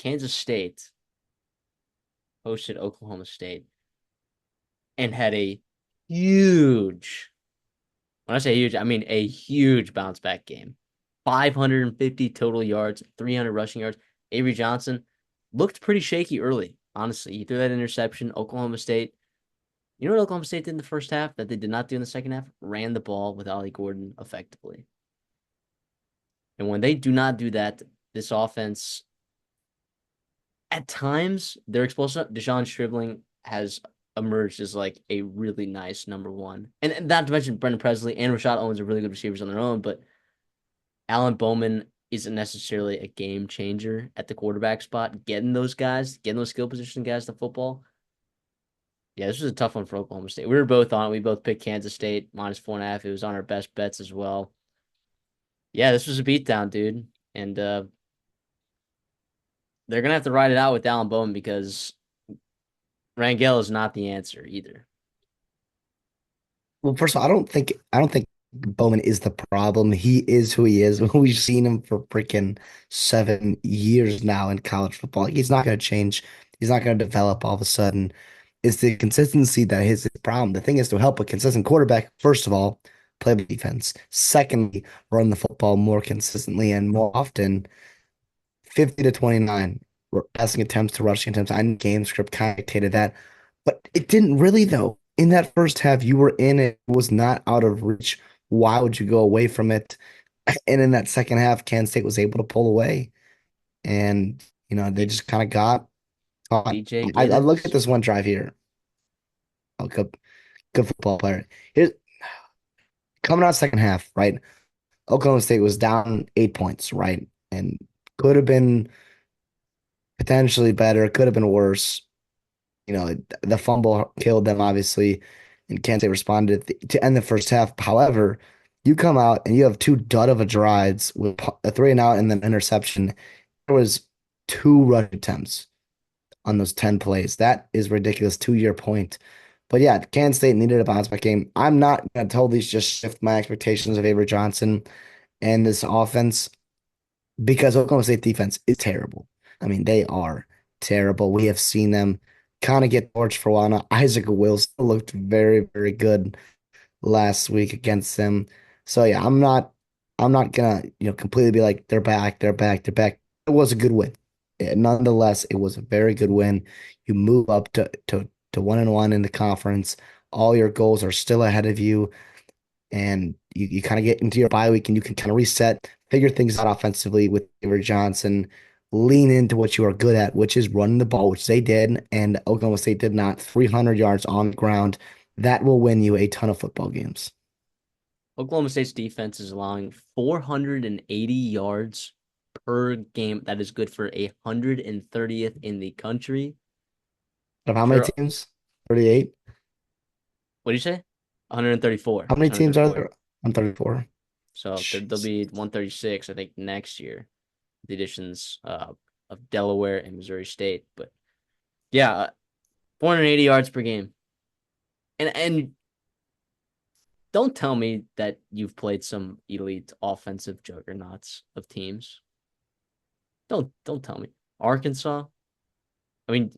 Kansas State hosted Oklahoma State and had a huge, when I say huge, I mean a huge bounce back game. 550 total yards, 300 rushing yards. Avery Johnson looked pretty shaky early, honestly. He threw that interception. Oklahoma State, you know what Oklahoma State did in the first half that they did not do in the second half? Ran the ball with Ollie Gordon effectively. And when they do not do that, this offense, at times, their explosive Deshaun Stribling has emerged as like a really nice number one. And not to mention Brendan Presley and Rashad Owens are really good receivers on their own, but Alan Bowman isn't necessarily a game changer at the quarterback spot. Getting those guys, getting those skill position guys to football. Yeah, this was a tough one for Oklahoma State. We were both on it. We both picked Kansas State -4.5. It was on our best bets as well. Yeah, this was a beatdown, dude. And they're gonna have to ride it out with Alan Bowman because Rangel is not the answer either. Well, first of all, I don't think Bowman is the problem. He is who he is. We've seen him for freaking 7 years now in college football. He's not going to change. He's not going to develop all of a sudden. It's the consistency that is his problem. The thing is to help a consistent quarterback, first of all, play the defense. Secondly, run the football more consistently and more often. 50 to 29 passing attempts to rushing attempts. I know game script kind of dictated that, but it didn't really though. In that first half, you were in it, it was not out of reach. Why would you go away from it? And in that second half, Kansas State was able to pull away, and they just kind of got caught. DJ I look at Giddens. this one drive here. Oh, good football player. Here's coming out second half, right? Oklahoma State was down 8 points, right? And could have been potentially better, could have been worse. The fumble killed them, obviously, and Kansas State responded to end the first half. However, you come out and you have two dud of a drives with a three and out and then interception. There was two rush attempts on those 10 plays. That is ridiculous. 2 year point. But yeah, Kansas State needed a bounce back game. I'm not going to totally just shift my expectations of Avery Johnson and this offense because Oklahoma State defense is terrible. I mean, they are terrible. We have seen them kind of get torched for a while now. Isaac Wilson looked very, very good last week against them. So yeah, I'm not gonna, completely be like they're back, they're back, they're back. It was a good win. Nonetheless, it was a very good win. You move up to 1-1 in the conference. All your goals are still ahead of you and you kind of get into your bye week and you can kind of reset, figure things out offensively with Avery Johnson, lean into what you are good at, which is running the ball, which they did, and Oklahoma State did not. 300 yards on the ground. That will win you a ton of football games. Oklahoma State's defense is allowing 480 yards per game. That is good for 130th in the country. Of how many For teams? 38. what do you say? 134. How many It's teams are 134. there? I'm 34. So there'll Jeez. be 136, I think, next year. The additions of Delaware and Missouri State. But yeah, 480 yards per game. And don't tell me that you've played some elite offensive juggernauts of teams. Don't tell me. Arkansas. I mean,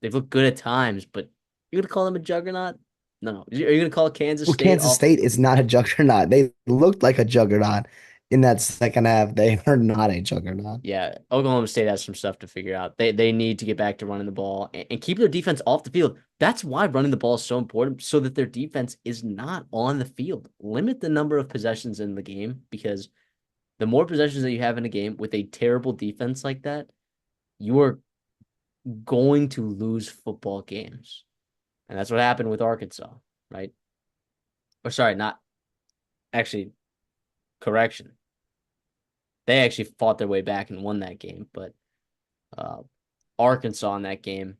they've looked good at times, but you're gonna call them a juggernaut? No. Are you gonna call Kansas Well, State Kansas off? State is not a juggernaut. They looked like a juggernaut in that second half. They are not a juggernaut. Yeah, Oklahoma State has some stuff to figure out. They need to get back to running the ball and keep their defense off the field. That's why running the ball is so important, so that their defense is not on the field. Limit the number of possessions in the game because the more possessions that you have in a game with a terrible defense like that, you are going to lose football games. And that's what happened with Arkansas, right? Or sorry, not actually, correction. They actually fought their way back and won that game, but uh, Arkansas in that game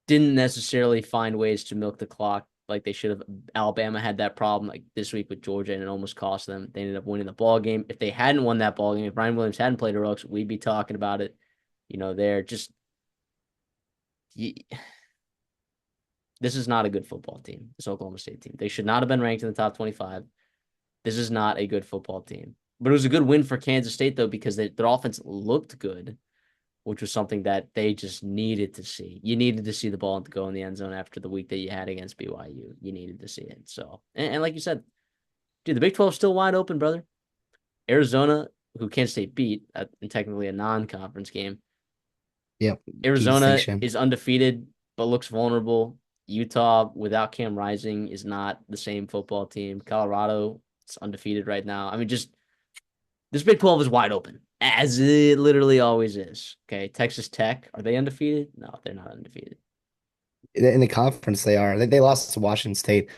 didn't necessarily find ways to milk the clock like they should have. Alabama had that problem like this week with Georgia, and it almost cost them. They ended up winning the ball game. If they hadn't won that ball game, if Brian Williams hadn't played heroics, we'd be talking about it. They're just this is not a good football team. This Oklahoma State team. They should not have been ranked in the top 25. This is not a good football team. But it was a good win for Kansas State though because their offense looked good, which was something that they just needed to see. You needed to see the ball go in the end zone after the week that you had against BYU. You needed to see it. So, and like you said, dude, the Big 12 is still wide open, brother. Arizona, who Kansas State beat, in technically a non-conference game. Yep. Key Arizona distinction. is undefeated but looks vulnerable. Utah, without Cam Rising, is not the same football team. Colorado is undefeated right now. I mean, just this Big 12 is wide open, as it literally always is. Okay, Texas Tech, are they undefeated? No, they're not undefeated. In the conference, they are. They lost to Washington State.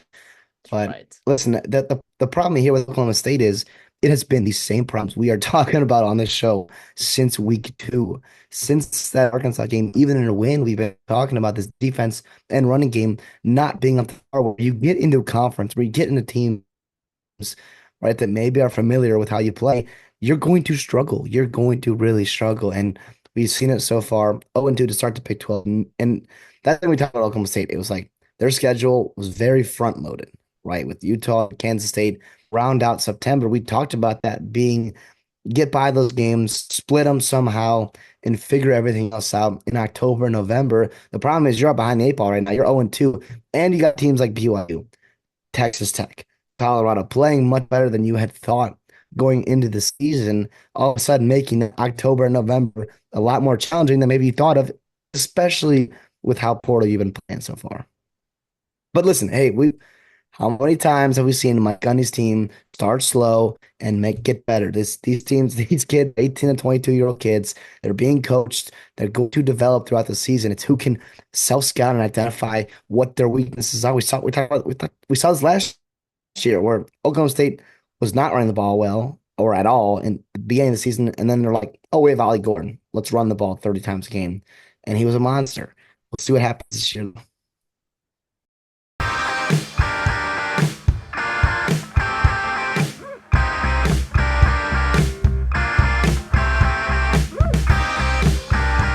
That's But right. listen, the problem here with Oklahoma State is it has been these same problems we are talking about on this show since week two. Since that Arkansas game, even in a win, we've been talking about this defense and running game not being up to par. Where you get into a conference, where you get into teams, right, that maybe are familiar with how you play, you're going to struggle. You're going to really struggle. And we've seen it so far. 0-2 to start the Big 12. And that's when we talked about Oklahoma State. It was like their schedule was very front loaded, right? With Utah, Kansas State, round out September. We talked about that being get by those games, split them somehow, and figure everything else out in October, November. The problem is you're up behind the eight ball right now. You're 0-2, and you got teams like BYU, Texas Tech, Colorado playing much better than you had thought going into the season, all of a sudden making October and November a lot more challenging than maybe you thought of, especially with how poorly you've been playing so far. But listen, hey, we how many times have we seen Mike Gundy's team start slow and make get better? These teams, these kids, 18 and 22-year-old kids, they're being coached, they're going to develop throughout the season. It's who can self-scout and identify what their weaknesses are. We saw this last year where Oklahoma State was not running the ball well or at all in the beginning of the season, and then they're like, "Oh, we have Ollie Gordon. Let's run the ball 30 times a game," and he was a monster. We'll see what happens this year.